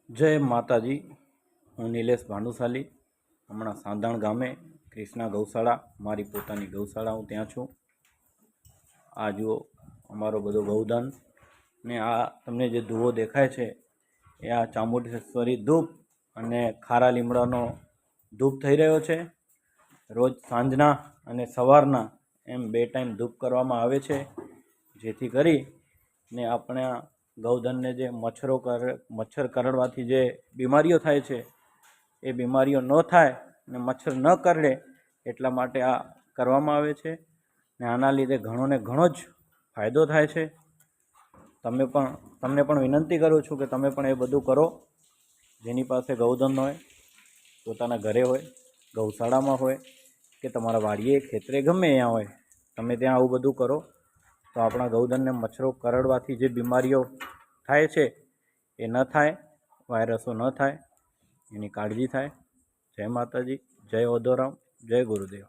જય માતાજી। હું નિલેશ ભાનુશાલી હમણાં સાંધાણ ગામે કૃષ્ણા ગૌશાળા મારી પોતાની ગૌશાળા હું ત્યાં છું। આ જુઓ અમારો બધો ગૌધન ને આ તમને જે ધુવો દેખાય છે એ આ ચામુંડેશ્વરી ધૂપ અને ખારા લીમડાનો ધૂપ થઈ રહ્યો છે। રોજ સાંજના અને સવારના એમ 2 ટાઈમ ધૂપ કરવામાં આવે છે, જેથી કરીને આપણા ગૌધનને જે મચ્છર કરડવાથી જે બીમારીઓ થાય છે એ બીમારીઓ ન થાય ને મચ્છર ન કરડે એટલા માટે આ કરવામાં આવે છે ને આના લીધે ઘણો ને ઘણો જ ફાયદો થાય છે। તમને પણ વિનંતી કરું છું કે તમે પણ એ બધું કરો। જેની પાસે ગૌધન હોય, પોતાના ઘરે હોય, ગૌશાળામાં હોય કે તમારા વાડીએ ખેતરે ગમે ત્યાં હોય, તમે ત્યાં આવું બધું કરો તો આપણા ગૌધનને મચ્છરો કરડવાથી જે બીમારીઓ થાય છે એ ન થાય, વાયરસો ન થાય, એની કાળજી થાય। જય માતાજી, જય ઓધોરામ, જય ગુરુદેવ।